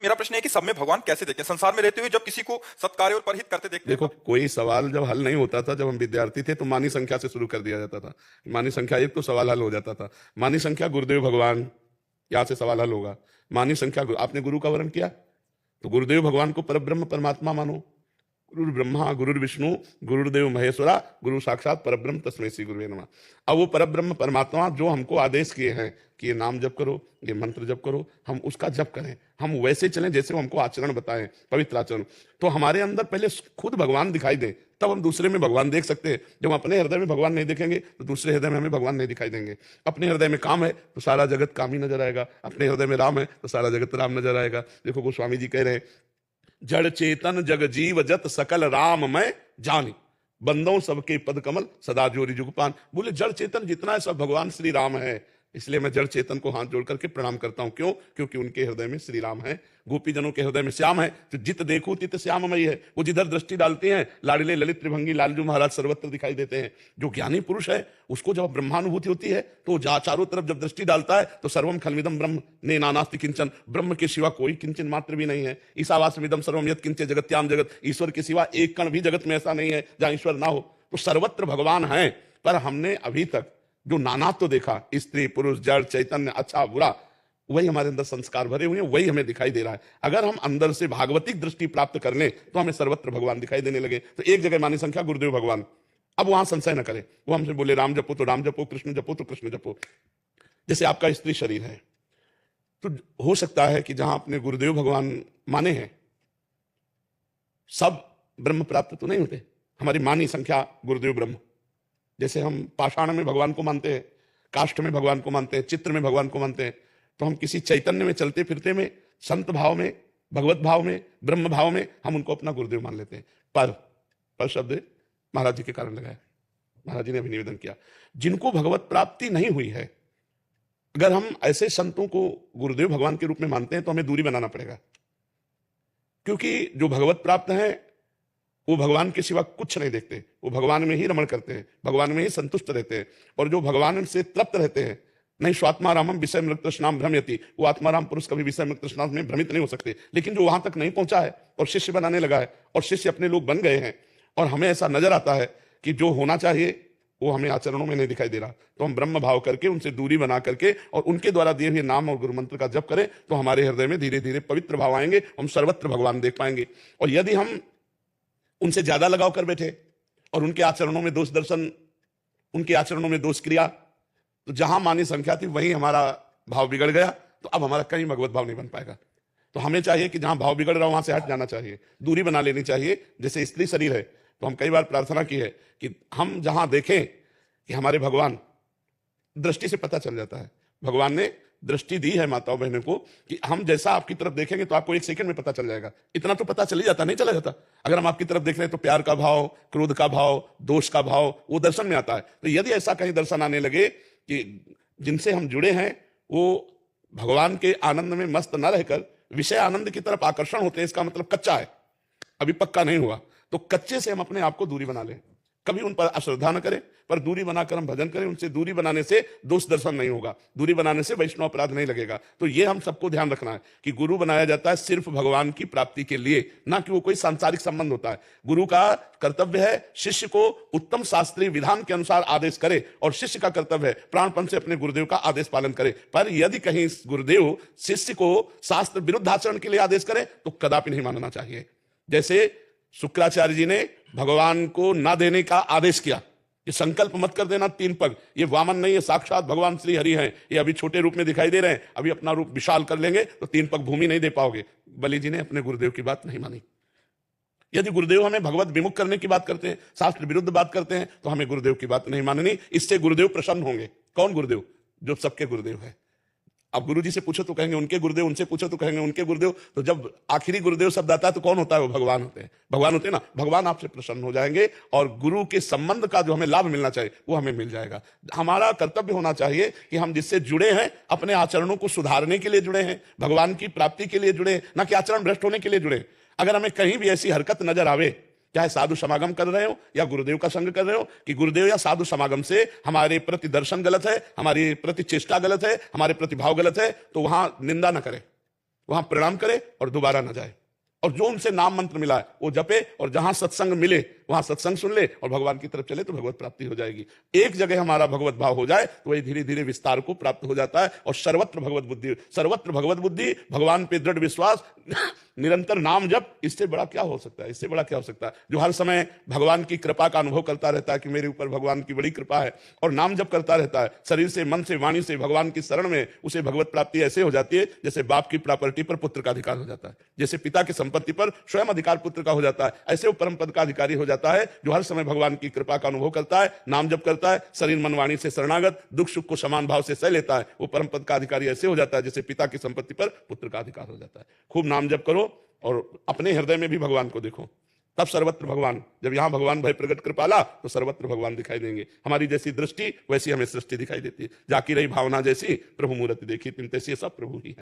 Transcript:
मेरा प्रश्न है कि सब में भगवान कैसे देखें संसार में रहते हुए जब किसी को सत्कार्य और परहित करते देखते हैं देखो, कोई सवाल जब हल नहीं होता था, जब हम विद्यार्थी थे तो मानी संख्या से शुरू कर दिया जाता था। मानी संख्या एक तो सवाल हल हो जाता था। मानी संख्या गुरुदेव भगवान, यहां से सवाल हल होगा। मानी संख्या आपने गुरु का वर्ण किया तो गुरुदेव भगवान को परब्रह्म परमात्मा मानो। गुरु ब्रह्मा गुरु विष्णु गुरुदेव महेश्वरा गुरु साक्षात परब्रह्म तस्मै श्री गुरुवे नमः। अब वो परब्रह्म परमात्मा जो हमको आदेश किए हैं कि ये नाम जप करो, ये मंत्र जप करो, हम उसका जप करें, हम वैसे चलें जैसे वो हमको आचरण बताएं, पवित्र आचरण। तो हमारे अंदर पहले खुद भगवान दिखाई दे, तब हम दूसरे में भगवान देख सकते हैं। जब हम अपने हृदय में भगवान नहीं देखेंगे तो दूसरे हृदय में हमें भगवान नहीं दिखाई देंगे। अपने हृदय में काम है तो सारा जगत काम ही नजर आएगा, अपने हृदय में राम है तो सारा जगत राम नजर आएगा। देखो गोस्वामी जी कह रहे हैं, जड़ चेतन जग जीव जत सकल राम मैं जानी, बंदों सबके पद कमल सदा जोरी जुगपान। बोले जड़ चेतन जितना है सब भगवान श्री राम है, इसलिए मैं जड़ चेतन को हाथ जोड़ करके प्रणाम करता हूं। क्यों? क्योंकि उनके हृदय में श्री राम है, गोपी जनों के हृदय में श्याम है। तो जित देखो तित श्याममयी है। वो जिधर दृष्टि डालते हैं लाडले ललित त्रिभंगी लालजू महाराज सर्वत्र दिखाई देते हैं। जो ज्ञानी पुरुष है उसको जब ब्रह्मानुभूति होती है तो चारों तरफ जब दृष्टि डालता है तो सर्वम खलमिदम ब्रह्म ने नानास्ति किंचन, ब्रह्म के सिवा कोई किंचन मात्र भी नहीं है। ईशावास्यमिदम सर्वम यत् किंचे जगत्याम जगत, ईश्वर के सिवा एक कण भी जगत में ऐसा नहीं है जहां ईश्वर ना हो। तो सर्वत्र भगवान है, पर हमने अभी तक जो नानात्व तो देखा, स्त्री पुरुष जड़ चैतन्य अच्छा बुरा, वही हमारे अंदर संस्कार भरे हुए हैं, वही हमें दिखाई दे रहा है। अगर हम अंदर से भागवतिक दृष्टि प्राप्त कर लें तो हमें सर्वत्र भगवान दिखाई देने लगे। तो एक जगह मानी संख्या गुरुदेव भगवान, अब वहां संशय न करें। वो हमसे बोले राम जपो तो राम जपो, कृष्ण जपो तो कृष्ण जपो। जैसे आपका स्त्री शरीर है तो हो सकता है कि जहां अपने गुरुदेव भगवान माने हैं सब ब्रह्म प्राप्त तो नहीं होते। हमारी मानी संख्या गुरुदेव ब्रह्म, जैसे हम पाषाण में भगवान को मानते हैं, काष्ठ में भगवान को मानते हैं, चित्र में भगवान को मानते हैं, तो हम किसी चैतन्य में चलते फिरते में, संत भाव में, भगवत भाव में, ब्रह्म भाव में हम उनको अपना गुरुदेव मान लेते हैं। पर शब्द महाराज जी के कारण लगाया। महाराज जी ने अभी निवेदन किया, जिनको भगवत प्राप्ति नहीं हुई है, अगर हम ऐसे संतों को गुरुदेव भगवान के रूप में मानते हैं तो हमें दूरी बनाना पड़ेगा। क्योंकि जो भगवत प्राप्त है वो भगवान के सिवा कुछ नहीं देखते, वो भगवान में ही रमण करते हैं, भगवान में ही संतुष्ट रहते हैं। और जो भगवान से तृप्त रहते हैं, नहीं स्वात्मा रामम विषय मृग तृष्णाम भ्रमयति, वो आत्माराम पुरुष कभी विषय मृग तृष्णा में भ्रमित नहीं हो सकते। लेकिन जो वहां तक नहीं पहुंचा है और शिष्य बनाने लगा है और शिष्य अपने लोग बन गए हैं, और हमें ऐसा नजर आता है कि जो होना चाहिए वो हमें आचरणों में नहीं दिखाई दे रहा, तो हम ब्रह्म भाव करके उनसे दूरी बना करके और उनके द्वारा दिए हुए नाम और गुरु मंत्र का जप करें तो हमारे हृदय में धीरे धीरे पवित्र भाव आएंगे, हम सर्वत्र भगवान देख पाएंगे। और यदि हम उनसे ज्यादा लगाव कर बैठे और उनके आचरणों में दोष दर्शन, उनके आचरणों में दोष क्रिया, तो जहां मानी संख्या थी वहीं हमारा भाव बिगड़ गया, तो अब हमारा कहीं भगवत भाव नहीं बन पाएगा। तो हमें चाहिए कि जहां भाव बिगड़ रहा हो वहां से हट जाना चाहिए, दूरी बना लेनी चाहिए। जैसे स्त्री शरीर है तो हम कई बार प्रार्थना की है कि हम जहां देखें कि हमारे भगवान, दृष्टि से पता चल जाता है, भगवान ने दृष्टि दी है माताओं बहनों को कि हम जैसा आपकी तरफ देखेंगे तो आपको एक सेकंड में पता चल जाएगा। इतना तो पता चल ही जाता, नहीं चला जाता। अगर हम आपकी तरफ देख रहे हैं तो प्यार का भाव, क्रोध का भाव, दोष का भाव वो दर्शन में आता है। तो यदि ऐसा कहीं दर्शन आने लगे कि जिनसे हम जुड़े हैं वो भगवान के आनंद में मस्त न रहकर विषय आनंद की तरफ आकर्षण होते हैं, इसका मतलब कच्चा है, अभी पक्का नहीं हुआ। तो कच्चे से हम अपने आप को दूरी बना लें, कभी उन पर अश्रद्धा न करें, पर दूरी बनाकर हम भजन करें। उनसे दूरी बनाने से दोष दर्शन नहीं होगा, दूरी बनाने से वैष्णव अपराध नहीं लगेगा। तो ये हम सबको ध्यान रखना है कि गुरु बनाया जाता है सिर्फ भगवान की प्राप्ति के लिए, ना कि वो कोई सांसारिक संबंध होता है। गुरु का कर्तव्य है शिष्य को उत्तम शास्त्रीय विधान के अनुसार आदेश करे, और शिष्य का कर्तव्य है प्राणपण से अपने गुरुदेव का आदेश पालन करे। पर यदि कहीं गुरुदेव शिष्य को शास्त्र विरुद्ध आचरण के लिए आदेश करे तो कदापि नहीं मानना चाहिए। जैसे शुक्राचार्य जी ने भगवान को ना देने का आदेश किया, ये संकल्प मत कर देना 3 पग, ये वामन नहीं है, साक्षात भगवान श्री हरि हैं, ये अभी छोटे रूप में दिखाई दे रहे हैं, अभी अपना रूप विशाल कर लेंगे तो 3 पग भूमि नहीं दे पाओगे। बलि जी ने अपने गुरुदेव की बात नहीं मानी। यदि गुरुदेव हमें भगवत विमुख करने की बात करते हैं, शास्त्र विरुद्ध बात करते हैं, तो हमें गुरुदेव की बात नहीं माननी। इससे गुरुदेव प्रसन्न होंगे। कौन गुरुदेव? जो सबके गुरुदेव है। अब गुरु जी से पूछो तो कहेंगे उनके गुरुदेव, उनसे पूछो तो कहेंगे उनके गुरुदेव। तो जब आखिरी गुरुदेव शब्द आता है तो कौन होता है? वो भगवान होते हैं। भगवान होते हैं ना, भगवान आपसे प्रसन्न हो जाएंगे और गुरु के संबंध का जो हमें लाभ मिलना चाहिए वो हमें मिल जाएगा। हमारा कर्तव्य होना चाहिए कि हम जिससे जुड़े हैं अपने आचरणों को सुधारने के लिए जुड़े हैं, भगवान की प्राप्ति के लिए जुड़े, ना कि आचरण भ्रष्ट होने के लिए जुड़े। अगर हमें कहीं भी ऐसी हरकत नजर आवे, चाहे साधु समागम कर रहे हो या गुरुदेव का संग कर रहे हो, कि गुरुदेव या साधु समागम से हमारे प्रति दर्शन गलत है, हमारे प्रति चेष्टा गलत है, हमारे प्रति भाव गलत है, तो वहां निंदा न करें, वहां प्रणाम करे और दोबारा न जाए, और जो उनसे नाम मंत्र मिला है वो जपे, और जहां सत्संग मिले वहां सत्संग सुन ले और भगवान की तरफ चले तो भगवत प्राप्ति हो जाएगी। एक जगह हमारा भगवत भाव हो जाए तो वही धीरे धीरे विस्तार को प्राप्त हो जाता है, और सर्वत्र भगवत बुद्धि, भगवान पे दृढ़ विश्वास, निरंतर नाम जप, इससे बड़ा क्या हो सकता है, इससे बड़ा क्या हो सकता है। जो हर समय भगवान की कृपा का अनुभव करता रहता है कि मेरे ऊपर भगवान की बड़ी कृपा है, और नाम जप करता रहता है शरीर से, मन से, वाणी से भगवान की शरण में, उसे भगवत प्राप्ति ऐसे हो जाती है जैसे बाप की प्रॉपर्टी पर पुत्र का अधिकार हो जाता है, जैसे पिता की संपत्ति पर स्वयं अधिकार पुत्र का हो जाता है। ऐसे वो परम पद का अधिकारी हो जाता है जो हर समय भगवान की कृपा का अनुभव करता है, नाम जप करता है, शरीर मन वाणी से शरणागत, दुख सुख को समान भाव से सह लेता है। वो परम पद का अधिकारी ऐसे हो जाता है जैसे पिता की संपत्ति पर पुत्र का अधिकार हो जाता है। खूब नाम जप करो और अपने हृदय में भी भगवान को देखो, तब सर्वत्र भगवान। जब यहां भगवान भय प्रकट कृपाला तो सर्वत्र भगवान दिखाई देंगे। हमारी जैसी दृष्टि वैसी हमें सृष्टि दिखाई देती है। जाकी रही भावना जैसी प्रभु मूर्ति देखी, तिन तैसी सब प्रभु ही है।